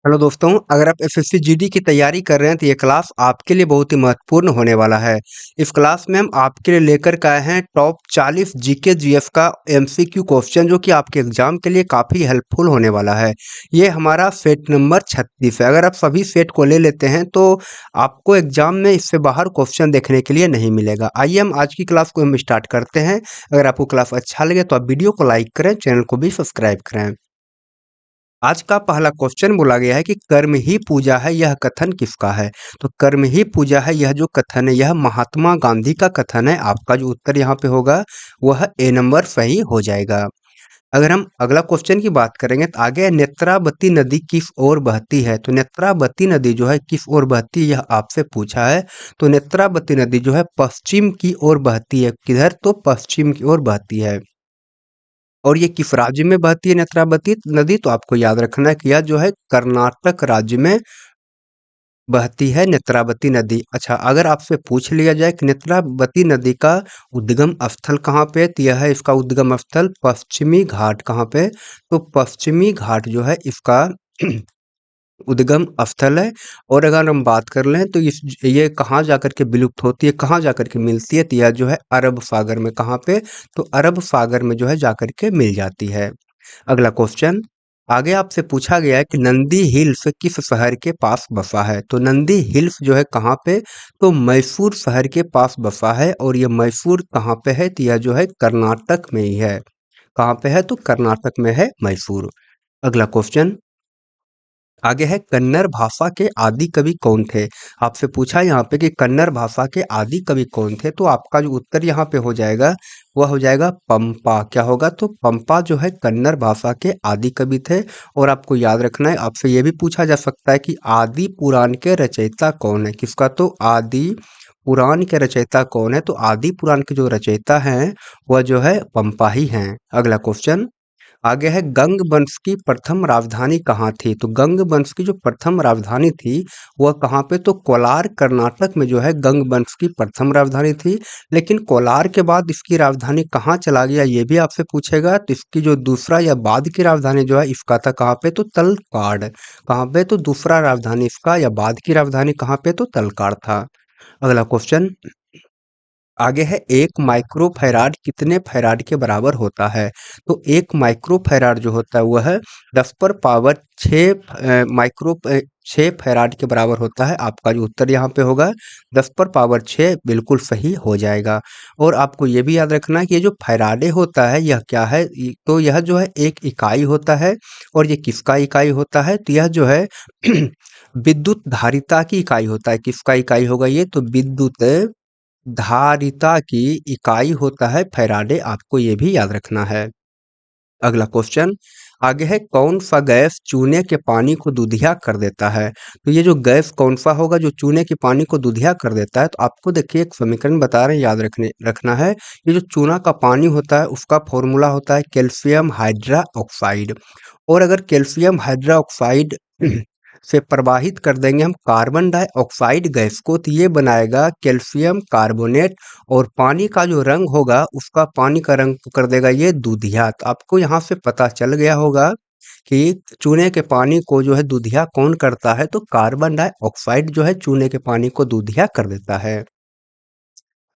Hello दोस्तों, अगर आप एसएससी जीडी की तैयारी कर रहे हैं तो ये क्लास आपके लिए बहुत ही महत्वपूर्ण होने वाला है। इस क्लास में हम आपके लिए लेकर के आए हैं टॉप 40 जीके जीएस का एमसीक्यू क्वेश्चन जो कि आपके एग्जाम के लिए काफ़ी हेल्पफुल होने वाला है। ये हमारा सेट नंबर 36 है। अगर आप सभी सेट को ले लेते हैं तो आपको एग्जाम में इससे बाहर क्वेश्चन देखने के लिए नहीं मिलेगा। आइए हम आज की क्लास को हम स्टार्ट करते हैं। अगर आपको क्लास अच्छा लगे तो आप वीडियो को लाइक करें, चैनल को भी सब्सक्राइब करें। आज का पहला क्वेश्चन बोला गया है कि कर्म ही पूजा है, यह कथन किसका है? तो कर्म ही पूजा है, यह जो कथन है यह महात्मा गांधी का कथन है। आपका जो उत्तर यहाँ पे होगा वह ए नंबर सही हो जाएगा। अगर हम अगला क्वेश्चन की बात करेंगे तो आगे है, नेत्रावती नदी किस ओर बहती है? तो नेत्रावती नदी जो है किस ओर बहती है यह आपसे पूछा है। तो नेत्रावती नदी जो है पश्चिम की ओर बहती है। किधर? तो पश्चिम की ओर बहती है। और ये किस राज्य में बहती है नेत्रावती नदी? तो आपको याद रखना है कि यह जो है कर्नाटक राज्य में बहती है नेत्रावती नदी। अच्छा, अगर आपसे पूछ लिया जाए कि नेत्रावती नदी का उद्गम स्थल कहाँ पे है, तो यह है इसका उद्गम स्थल पश्चिमी घाट। कहाँ पे? तो पश्चिमी घाट जो है इसका उद्गम स्थल है। और अगर हम बात कर लें तो ये कहाँ जाकर के विलुप्त होती है, कहाँ जाकर के मिलती है, तो यह जो है अरब सागर में। कहाँ पे? तो अरब सागर में जो है जाकर के मिल जाती है। अगला क्वेश्चन आगे आपसे पूछा गया है कि नंदी हिल्स किस शहर के पास बसा है? तो नंदी हिल्स जो है कहाँ पे? तो मैसूर शहर के पास बसा है। और ये मैसूर कहाँ पे है? तो यह जो है कर्नाटक में ही है। कहाँ पे है? तो कर्नाटक में है मैसूर। अगला क्वेश्चन आगे है, कन्नड़ भाषा के आदि कवि कौन थे? आपसे पूछा यहाँ पे कि कन्नड़ भाषा के आदि कवि कौन थे, तो आपका जो उत्तर यहाँ पे हो जाएगा वह हो जाएगा पंपा। क्या होगा? तो पंपा जो है कन्नड़ भाषा के आदि कवि थे। और आपको याद रखना है, आपसे ये भी पूछा जा सकता है कि आदि पुराण के रचयिता कौन है? किसका? तो आदि पुराण के रचयिता कौन है? तो आदि पुराण के जो रचयिता हैं वह जो है पंपा ही हैं। अगला क्वेश्चन आगे है, गंग वंश की प्रथम राजधानी कहाँ थी? तो गंग वंश की जो प्रथम राजधानी थी वह कहाँ पे? तो कोलार कर्नाटक में जो है गंग वंश की प्रथम राजधानी थी। लेकिन कोलार के बाद इसकी राजधानी कहाँ चला गया ये भी आपसे पूछेगा। तो इसकी जो दूसरा या बाद की राजधानी जो है इसका था कहाँ पे? तो तलकाड़। कहाँ पे? तो दूसरा राजधानी इसका या बाद की राजधानी कहाँ पे? तो तलकाड़ था। अगला क्वेश्चन आगे है, एक माइक्रो फैराड कितने फैराड के बराबर होता है? तो एक माइक्रो फैराड जो होता है वह 10 पर पावर 6 6 फैराड के बराबर होता है। आपका जो उत्तर यहाँ पे होगा 10 पर पावर 6 बिल्कुल सही हो जाएगा। और आपको ये भी याद रखना है कि ये जो फैराडे होता है यह क्या है? तो यह जो है एक इकाई होता है। और ये किसका इकाई होता है? तो यह जो है विद्युत धारिता की इकाई होता है। किसका इकाई होगा ये? तो विद्युत धारिता की इकाई होता है फैराडे। आपको ये भी याद रखना है। अगला क्वेश्चन आगे है, कौन सा गैस चूने के पानी को दूधिया कर देता है? तो ये जो गैस कौन सा होगा जो चूने के पानी को दूधिया कर देता है? तो आपको देखिए एक समीकरण बता रहे हैं, याद रखना है। ये जो चूना का पानी होता है उसका फॉर्मूला होता है कैल्शियम हाइड्रा ऑक्साइड। और अगर कैल्शियम हाइड्रा ऑक्साइड से प्रवाहित कर देंगे हम कार्बन डाइऑक्साइड गैस को, तो ये बनाएगा कैल्शियम कार्बोनेट। और पानी का जो रंग होगा उसका, पानी का रंग कर देगा ये दूधिया। तो आपको यहाँ से पता चल गया होगा कि चूने के पानी को जो है दूधिया कौन करता है? तो कार्बन डाइऑक्साइड जो है चूने के पानी को दूधिया कर देता है।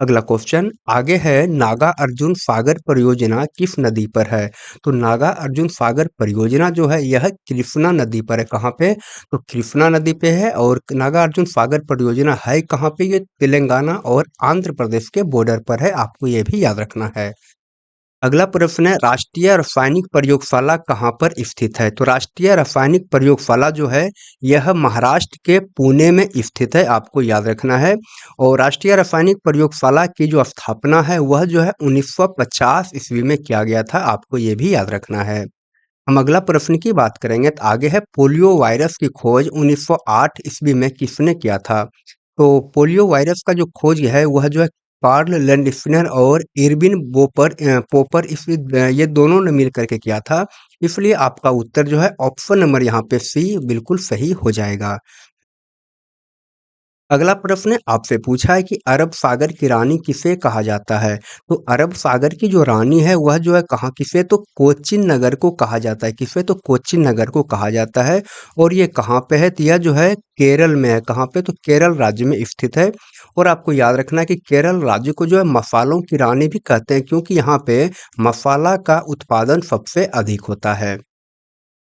अगला क्वेश्चन आगे है, नागा अर्जुन सागर परियोजना किस नदी पर है? तो नागा अर्जुन सागर परियोजना जो है यह कृष्णा नदी पर है। कहाँ पे? तो कृष्णा नदी पे है। और नागा अर्जुन सागर परियोजना है कहाँ पे? ये तेलंगाना और आंध्र प्रदेश के बॉर्डर पर है। आपको ये भी याद रखना है। अगला प्रश्न है, राष्ट्रीय रासायनिक प्रयोगशाला कहाँ पर स्थित है? तो राष्ट्रीय रासायनिक प्रयोगशाला जो है यह महाराष्ट्र के पुणे में स्थित है। आपको याद रखना है। और राष्ट्रीय रासायनिक प्रयोगशाला की जो स्थापना है वह जो है 1950 ईस्वी में किया गया था। आपको ये भी याद रखना है। हम अगला प्रश्न की बात करेंगे तो आगे है, पोलियो वायरस की खोज 1908 ईस्वी में किसने किया था? तो पोलियो वायरस का जो खोज है वह जो है कार्ल लैंडस्नर और इरविन पोपर ये दोनों ने मिल करके किया था। इसलिए आपका उत्तर जो है ऑप्शन नंबर यहाँ पे सी बिल्कुल सही हो जाएगा। अगला प्रश्न आपसे पूछा है कि अरब सागर की रानी किसे कहा जाता है? तो अरब सागर की जो रानी है वह जो है कहाँ किसे तो कोचिन नगर को कहा जाता है। किसे तो कोचिन नगर को कहा जाता है और ये कहाँ पे है? तो यह जो है केरल में है। कहाँ पे? तो केरल राज्य में स्थित है। और आपको याद रखना है कि केरल राज्य को जो है मसालों की रानी भी कहते हैं क्योंकि यहाँ पे मसाला का उत्पादन सबसे अधिक होता है।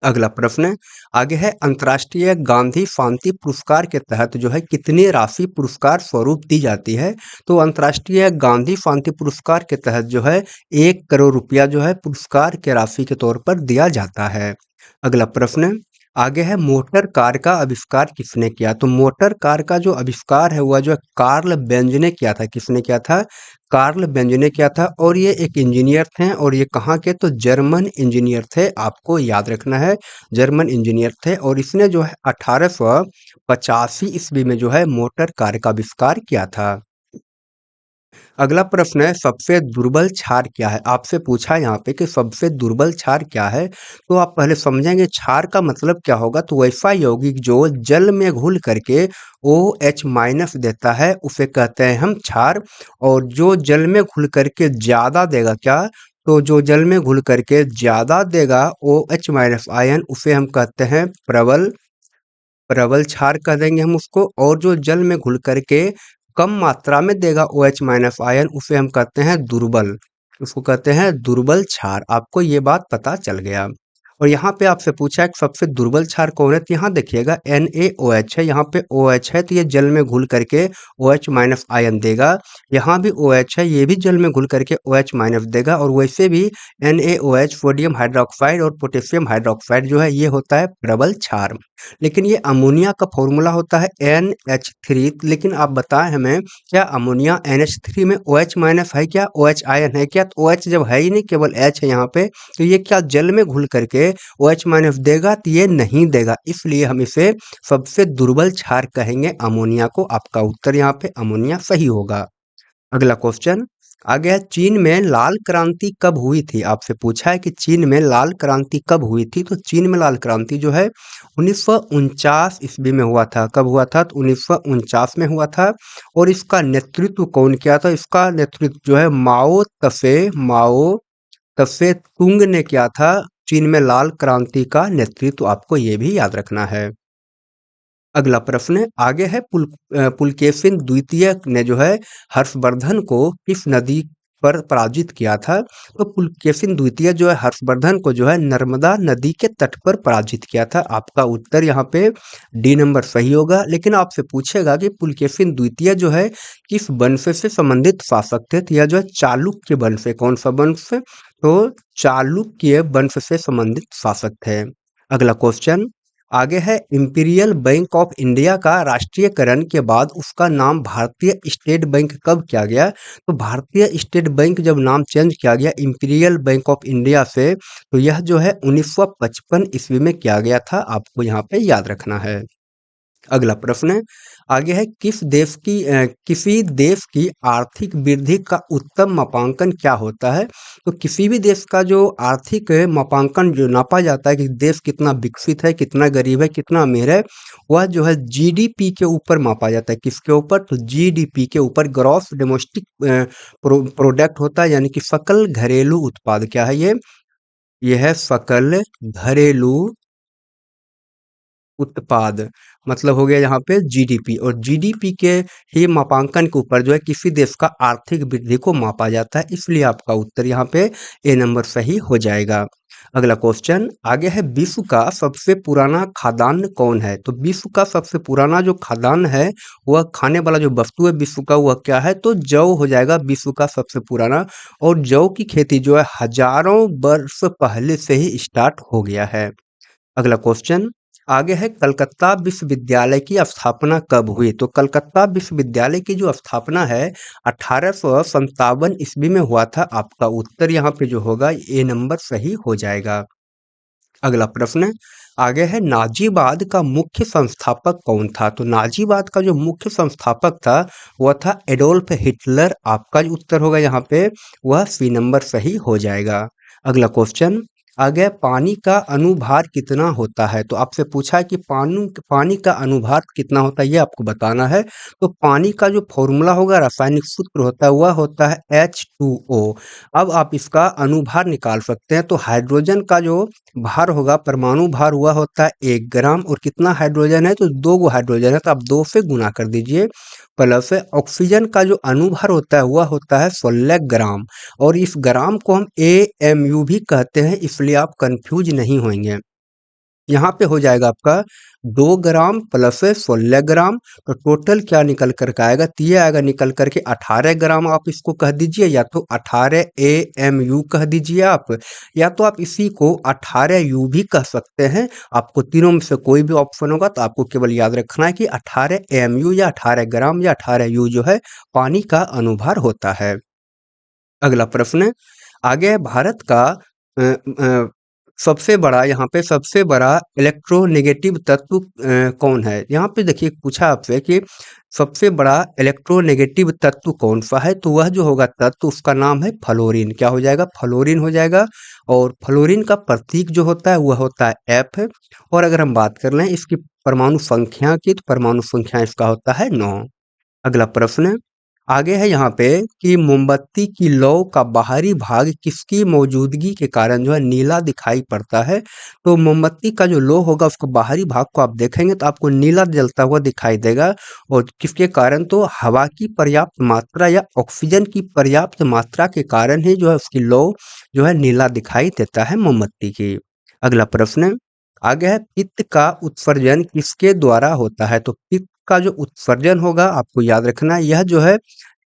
अगला प्रश्न आगे है अंतर्राष्ट्रीय गांधी शांति पुरस्कार के तहत जो है कितनी राशि पुरस्कार स्वरूप दी जाती है? तो अंतर्राष्ट्रीय गांधी शांति पुरस्कार के तहत जो है 1 करोड़ रुपया जो है पुरस्कार के राशि के तौर पर दिया जाता है। अगला प्रश्न आगे है मोटर कार का आविष्कार किसने किया? तो मोटर कार का जो आविष्कार है वह जो है कार्ल बेंज ने किया था। किसने किया था? कार्ल बेंज ने किया था और ये एक इंजीनियर थे और ये कहाँ के? तो जर्मन इंजीनियर थे। आपको याद रखना है जर्मन इंजीनियर थे और इसने जो है 1885 ईस्वी में जो है मोटर कार का आविष्कार किया था। अगला प्रश्न है सबसे दुर्बल क्षार क्या है? आपसे पूछा है यहाँ पे कि सबसे दुर्बल क्षार क्या है? तो आप पहले समझेंगे क्षार का मतलब क्या होगा। तो वैसा यौगिक जो जल में घुल करके OH- देता है उसे कहते हैं हम क्षार। और जो जल में घुल करके ज्यादा देगा क्या? तो जो जल में घुल करके ज्यादा देगा OH- आयन उसे हम कहते हैं प्रबल। प्रबल क्षार कह देंगे हम उसको। और जो जल में घुल करके कम मात्रा में देगा OH- आयन उसे हम कहते हैं दुर्बल। उसको कहते हैं दुर्बल क्षार। आपको ये बात पता चल गया। और यहाँ पे आपसे पूछा है कि सबसे दुर्बल क्षार कौन है? तो यहाँ देखिएगा NaOH है। यहाँ पे OH है तो ये जल में घुल करके OH- आयन देगा। यहाँ भी OH है ये भी जल में घुल करके OH- देगा। और वैसे भी NaOH सोडियम हाइड्रोक्साइड और पोटेशियम हाइड्रोक्साइड जो है ये होता है प्रबल क्षार। लेकिन ये अमोनिया का फॉर्मूला होता है NH3। लेकिन आप बताएं हमें क्या अमोनिया NH3 में OH- है क्या? OH आयन है क्या? तो OH जब है ही नहीं केवल H है यहाँ पे तो ये क्या जल में घुल करके OH- देगा? तो ये नहीं देगा। इसलिए हम इसे सबसे दुर्बल क्षार कहेंगे अमोनिया को। आपका उत्तर यहाँ पे अमोनिया सही होगा। अगला क्वेश्चन आगे है चीन में लाल क्रांति कब हुई थी? आपसे पूछा है कि चीन में लाल क्रांति कब हुई थी? तो चीन में लाल क्रांति जो है 1949 ईस्वी में हुआ था। कब हुआ था? तो 1949 में हुआ था। और इसका नेतृत्व कौन किया था? इसका नेतृत्व जो है माओ तसे तुंग ने किया था। चीन में लाल क्रांति का नेतृत्व आपको ये भी याद रखना है। अगला प्रश्न आगे है पुलकेशिन द्वितीय ने जो है हर्षवर्धन को किस नदी पर पराजित किया था? तो पुलकेशिन द्वितीय जो है हर्षवर्धन को जो है नर्मदा नदी के तट पर पराजित किया था। आपका उत्तर यहाँ पे डी नंबर सही होगा। लेकिन आपसे पूछेगा कि पुलकेशिन द्वितीय जो है किस वंश से संबंधित शासक थे? तो यह जो है चालुक्य वंश से। कौन सा वंश? तो चालुक्य वंश से संबंधित शासक थे। अगला क्वेश्चन आगे है इंपीरियल बैंक ऑफ इंडिया का राष्ट्रीयकरण के बाद उसका नाम भारतीय स्टेट बैंक कब किया गया? तो भारतीय स्टेट बैंक जब नाम चेंज किया गया इंपीरियल बैंक ऑफ इंडिया से तो यह जो है 1955 ईस्वी में किया गया था। आपको यहाँ पे याद रखना है। अगला प्रश्न आगे है किसी देश की आर्थिक वृद्धि का उत्तम मापांकन क्या होता है? तो किसी भी देश का जो आर्थिक मापांकन जो नापा जाता है कि देश कितना विकसित है, कितना गरीब है, कितना अमीर है, वह जो है जीडीपी के ऊपर मापा जाता है। किसके ऊपर? तो जीडीपी के ऊपर। ग्रॉस डोमेस्टिक प्रोडक्ट होता है यानी कि सकल घरेलू उत्पाद। क्या है ये? यह है सकल घरेलू उत्पाद। मतलब हो गया यहाँ पे जीडीपी। और जीडीपी के ही मापांकन के ऊपर जो है किसी देश का आर्थिक वृद्धि को मापा जाता है। इसलिए आपका उत्तर यहाँ पे ए नंबर सही हो जाएगा। अगला क्वेश्चन आगे है विश्व का सबसे पुराना खाद्यान्न कौन है? तो विश्व का सबसे पुराना जो खाद्यान्न है वह खाने वाला जो वस्तु है विश्व का वह क्या है? तो जौ हो जाएगा विश्व का सबसे पुराना। और जौ की खेती जो है हजारों वर्ष पहले से ही स्टार्ट हो गया है। अगला क्वेश्चन आगे है कलकत्ता विश्वविद्यालय की स्थापना कब हुई? तो कलकत्ता विश्वविद्यालय की जो स्थापना है 1857 ईस्वी में हुआ था। आपका उत्तर यहाँ पे जो होगा ए नंबर सही हो जाएगा। अगला प्रश्न आगे है नाजीबाद का मुख्य संस्थापक कौन था? तो नाजीबाद का जो मुख्य संस्थापक था वह था एडोल्फ हिटलर। आपका जो उत्तर होगा यहाँ पे वह सी नंबर सही हो जाएगा। अगला क्वेश्चन आगे है पानी का अनुभार कितना होता है? तो आपसे पूछा है कि पानी का अनुभार कितना होता है, ये आपको बताना है। तो पानी का जो फ़ॉर्मूला होगा, रासायनिक सूत्र होता है, वह होता है H2O। अब आप इसका अनुभार निकाल सकते हैं। तो हाइड्रोजन का जो भार होगा, परमाणु भार, वह होता है 1 ग्राम, और कितना हाइड्रोजन है? तो 2 गो हाइड्रोजन है, तो आप 2 से गुणा कर दीजिए। प्लस ऑक्सीजन का जो अनुभार होता है, वह होता है 16 ग्राम, और इस ग्राम को हम एएमयू भी कहते हैं, इसलिए आप कंफ्यूज नहीं होंगे। यहाँ पे हो जाएगा आपका 2 ग्राम प्लस 16 ग्राम, तो टोटल क्या निकल कर के आएगा? तो ये आएगा निकल कर के 18 ग्राम, आप इसको कह दीजिए, या तो 18 एएमयू कह दीजिए आप, या तो आप इसी को 18 यू भी कह सकते हैं। आपको तीनों में से कोई भी ऑप्शन होगा, तो आपको केवल याद रखना है कि 18 एएमयू या 18 ग्राम या 18 यू जो है पानी का अनुभार होता है। अगला प्रश्न आगे है, भारत का सबसे बड़ा, यहाँ पे सबसे बड़ा इलेक्ट्रोनेगेटिव तत्व कौन है? यहाँ पे देखिए पूछा आपसे कि सबसे बड़ा इलेक्ट्रोनेगेटिव तत्व कौन सा है? तो वह जो होगा तत्व, उसका नाम है फ्लोरीन। क्या हो जाएगा? फ्लोरीन हो जाएगा। और फ्लोरीन का प्रतीक जो होता है, वह होता है एफ। और अगर हम बात कर लें इसकी परमाणु संख्या की, तो परमाणु संख्या इसका होता है 9। अगला प्रश्न आगे है यहाँ पे कि मोमबत्ती की लौ का बाहरी भाग किसकी मौजूदगी के कारण जो है नीला दिखाई पड़ता है? तो मोमबत्ती का जो लौ होगा, उसको बाहरी भाग को आप देखेंगे तो आपको नीला जलता हुआ दिखाई देगा। और किसके कारण? तो हवा की पर्याप्त मात्रा या ऑक्सीजन की पर्याप्त मात्रा के कारण ही जो है उसकी लौ जो है नीला दिखाई देता है मोमबत्ती की। अगला प्रश्न आगे है, पित्त का उत्सर्जन किसके द्वारा होता है? तो पित्त का जो उत्सर्जन होगा, आपको याद रखना है, यह जो है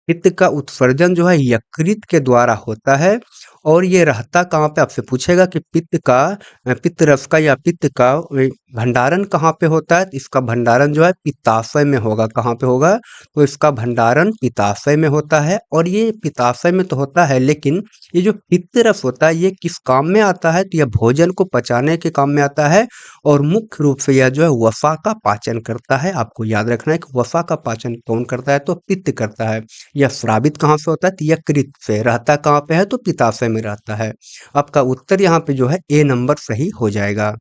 पित्त का उत्सर्जन जो है यकृत के द्वारा होता है। और ये रहता कहाँ पे? आपसे पूछेगा कि पित्त का पित्त रस का या पित्त का भंडारण कहाँ पे होता है? तो इसका भंडारण जो है पित्ताशय में होगा। कहाँ पे होगा? तो इसका भंडारण पित्ताशय में होता है। और ये पित्ताशय में तो होता है, लेकिन ये जो पित्त रस होता है, ये किस काम में आता है? तो यह भोजन को पचाने के काम में आता है। और मुख्य रूप से यह जो है वसा का पाचन करता है। आपको याद रखना है कि वसा का पाचन कौन करता है? तो पित्त करता है। यह स्रावित कहाँ से होता है? तो यकृत से। रहता कहाँ पे है? तो पित्ताशय में रहता है। आपका उत्तर यहाँ पे जो है ए नंबर सही हो जाएगा।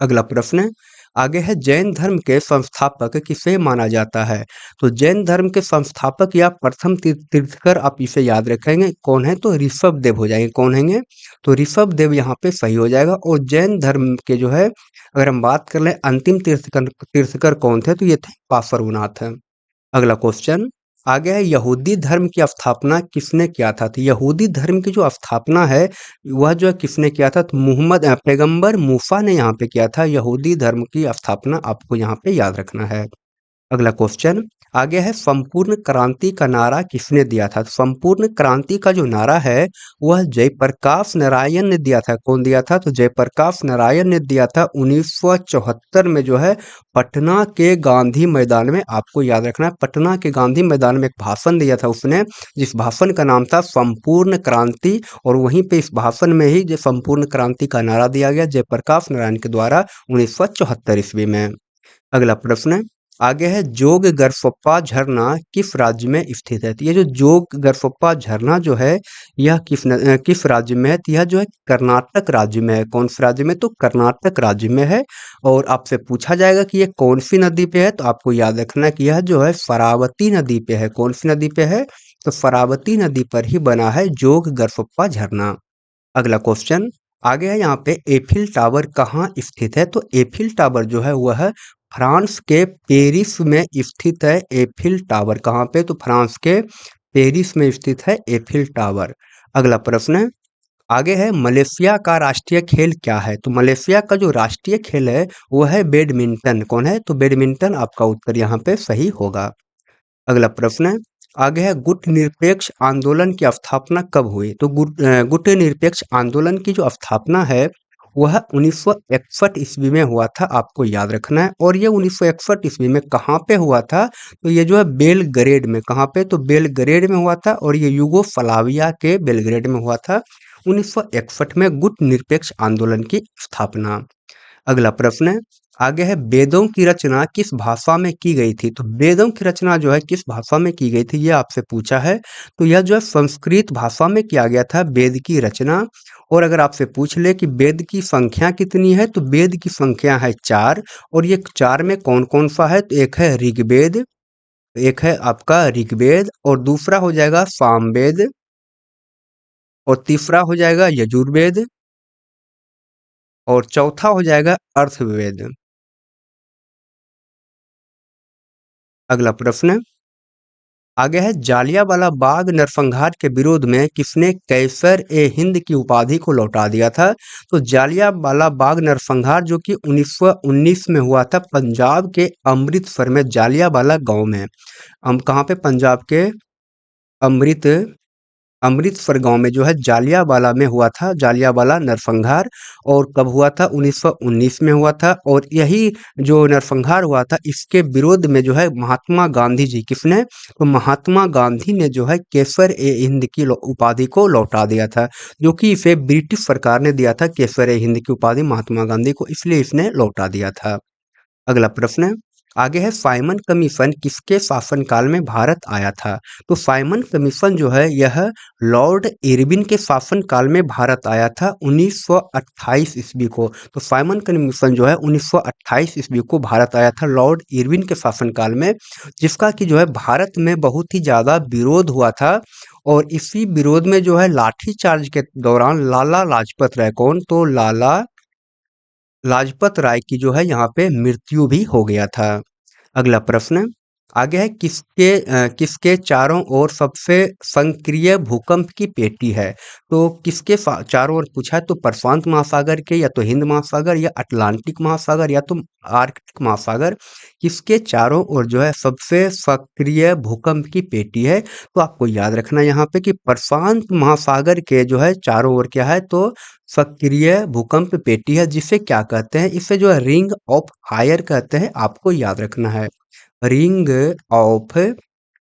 अगला प्रश्न आगे है, जैन धर्म के संस्थापक किसे माना जाता है? तो जैन धर्म के संस्थापक या प्रथम तीर्थकर, आप इसे याद रखेंगे कौन है? तो ऋषभ देव हो जाएंगे। कौन हैंगे? तो ऋषभ देव यहाँ पे सही हो जाएगा। और जैन धर्म के जो है, अगर हम बात कर लें अंतिम तीर्थकर तीर्थकर कौन थे? तो ये थे पार्श्वनाथ। अगला क्वेश्चन आगे है, यहूदी धर्म की स्थापना किसने किया था? तो यहूदी धर्म की जो स्थापना है, वह जो है किसने किया था? तो पैगंबर मूसा ने यहाँ पे किया था यहूदी धर्म की स्थापना। आपको यहाँ पे याद रखना है। अगला क्वेश्चन आगे है, संपूर्ण क्रांति का नारा किसने दिया था? तो संपूर्ण क्रांति का जो नारा है, वह जयप्रकाश नारायण ने दिया था। कौन दिया था? तो जयप्रकाश नारायण ने दिया था 1974 में जो है पटना के गांधी मैदान में। आपको याद रखना है, पटना के गांधी मैदान में एक भाषण दिया था उसने, जिस भाषण का नाम था संपूर्ण क्रांति। और वहीं पे इस भाषण में ही जो संपूर्ण क्रांति का नारा दिया गया जयप्रकाश नारायण के द्वारा 1974 ईस्वी में। अगला प्रश्न आगे है, जोग गरफप्पा झरना किस राज्य में स्थित है? तो ये जो जोग गरफप्पा झरना जो है, यह किस राज्य में है? तो यह जो है कर्नाटक राज्य में है। कौन से राज्य में? तो कर्नाटक राज्य में है। और आपसे पूछा जाएगा कि ये कौन सी नदी पे है, तो आपको याद रखना है कि यह जो है शरावती नदी पे है। कौन सी नदी पे है? तो शरावती नदी पर ही बना है जोग गरफप्पा झरना। अगला क्वेश्चन आगे है, यहाँ पे एफिल टावर कहाँ स्थित है? तो एफिल टावर जो है वह फ्रांस के पेरिस में स्थित है। एफिल टावर कहाँ पे? तो फ्रांस के पेरिस में स्थित है एफिल टावर। अगला प्रश्न आगे है, मलेशिया का राष्ट्रीय खेल क्या है? तो मलेशिया का जो राष्ट्रीय खेल है, वह है बैडमिंटन। कौन है? तो बैडमिंटन। आपका उत्तर यहाँ पे सही होगा। अगला प्रश्न आगे है, गुट निरपेक्ष आंदोलन की स्थापना कब हुई? तो गुट निरपेक्ष आंदोलन की जो स्थापना है, वह 1961 ईस्वी में हुआ था। आपको याद रखना है। और ये 1961 ईस्वी में कहाँ पे हुआ था? तो ये जो है बेलग्रेड में। कहाँ पे? तो बेलग्रेड में हुआ था। और ये यूगोस्लाविया के बेलग्रेड में हुआ था 1961 में गुट निरपेक्ष आंदोलन की स्थापना। अगला प्रश्न आगे है वेदों की रचना किस भाषा में की गई थी? तो वेदों की रचना जो है किस भाषा में की गई थी ये आपसे पूछा है। तो यह जो है संस्कृत भाषा में किया गया था वेद की रचना। और अगर आपसे पूछ ले कि वेद की संख्या कितनी है, तो वेद की संख्या है 4। और ये 4 में कौन-कौन सा है? तो एक है ऋग्वेद, एक है आपका ऋग्वेद और दूसरा हो जाएगा सामवेद और तीसरा हो जाएगा यजुर्वेद और चौथा हो जाएगा अथर्ववेद। अगला प्रश्न आगे है जालियांवाला बाग नरसंहार के विरोध में किसने कैसर-ए-हिंद की उपाधि को लौटा दिया था? तो जालियांवाला बाग नरसंहार जो कि 1919 में हुआ था पंजाब के अमृतसर में जालियांवाला गांव में। हम कहाँ पे? पंजाब के अमृत अमृतसर गाँव में जो है जालियांवाला में हुआ था जालियांवाला नरसंहार। और कब हुआ था? 1919 में हुआ था। और यही जो नरसंहार हुआ था इसके विरोध में जो है महात्मा गांधी जी किसने? तो महात्मा गांधी ने जो है केसर-ए-हिंद की उपाधि को लौटा दिया था, जो कि इसे ब्रिटिश सरकार ने दिया था केसर-ए-हिंद की उपाधि महात्मा गांधी को, इसलिए इसने लौटा दिया था। अगला प्रश्न है आगे है साइमन कमीशन किसके शासनकाल में भारत आया था? तो साइमन कमीशन जो है यह लॉर्ड इरविन के शासनकाल में भारत आया था 1928 ईस्वी को। तो साइमन कमीशन जो है 1928 ईस्वी को भारत आया था लॉर्ड इरविन के शासनकाल में, जिसका कि जो है भारत में बहुत ही ज़्यादा विरोध हुआ था। और इसी विरोध में जो है लाठीचार्ज के दौरान लाला लाजपत राय कौन? तो लाला लाजपत राय की जो है यहाँ पे मृत्यु भी हो गया था। अगला प्रश्न आगे है किसके चारों ओर सबसे संक्रिय भूकंप की पेटी है? तो किसके चारों ओर पूछा है? तो प्रशांत महासागर के, या तो हिंद महासागर, या अटलांटिक महासागर, या तो आर्कटिक महासागर। किसके चारों ओर जो है सबसे सक्रिय भूकंप की पेटी है? तो आपको याद रखना यहाँ पे कि प्रशांत महासागर के जो है चारों ओर क्या है? तो सक्रिय भूकंप पेटी है, जिसे क्या कहते हैं? इसे जो है रिंग ऑफ फायर कहते हैं, आपको याद रखना है। रिंग ऑफ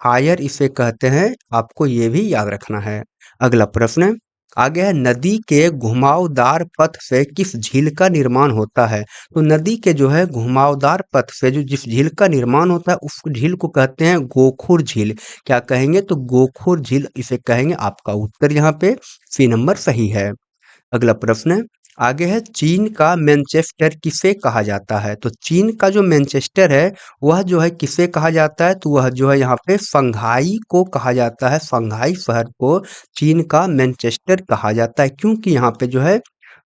फायर इसे कहते हैं, आपको ये भी याद रखना है। अगला प्रश्न आगे है नदी के घुमावदार पथ से किस झील का निर्माण होता है? तो नदी के जो है घुमावदार पथ से जो जिस झील का निर्माण होता है उस झील को कहते हैं गोखुर झील। क्या कहेंगे? तो गोखुर झील इसे कहेंगे। आपका उत्तर यहाँ पे सी नंबर सही है। अगला प्रश्न आगे है चीन का मैनचेस्टर किसे कहा जाता है? तो चीन का जो मैनचेस्टर है वह जो है किसे कहा जाता है? तो वह जो है यहाँ पे शंघाई को कहा जाता है। शंघाई शहर को चीन का मैनचेस्टर कहा जाता है, क्योंकि यहाँ पे जो है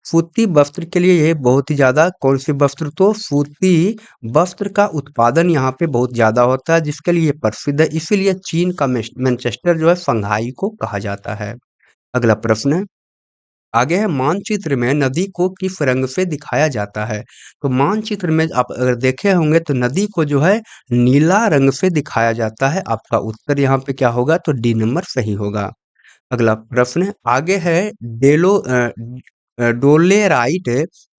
सूती वस्त्र के लिए ये बहुत ही ज़्यादा कौन सी वस्त्र? तो सूती वस्त्र का उत्पादन यहाँ पे बहुत ज़्यादा होता है, जिसके लिए ये प्रसिद्ध है। इसीलिए चीन का मैनचेस्टर जो है शंघाई को कहा जाता है। अगला प्रश्न आगे है मानचित्र में नदी को किस रंग से दिखाया जाता है? तो मानचित्र में आप अगर देखे होंगे तो नदी को जो है नीला रंग से दिखाया जाता है। आपका उत्तर यहाँ पे क्या होगा? तो डी नंबर सही होगा। अगला प्रश्न आगे है डोलेराइट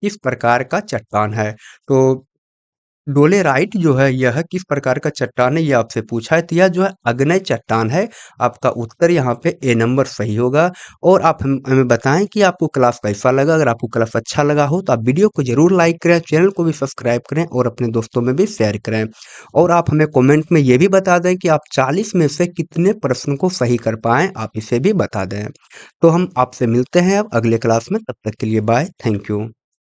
किस प्रकार का चट्टान है? तो डोलेराइट जो है यह किस प्रकार का चट्टान है ये आपसे पूछा है, तो यह जो है अग्नेय चट्टान है। आपका उत्तर यहाँ पे ए नंबर सही होगा। और आप हमें बताएं कि आपको क्लास कैसा लगा। अगर आपको क्लास अच्छा लगा हो तो आप वीडियो को जरूर लाइक करें, चैनल को भी सब्सक्राइब करें और अपने दोस्तों में भी शेयर करें। और आप हमें कमेंट में ये भी बता दें कि आप 40 में से कितने प्रश्न को सही कर पाएं, आप इसे भी बता दें। तो हम आपसे मिलते हैं अब अगले क्लास में, तब तक के लिए बाय, थैंक यू।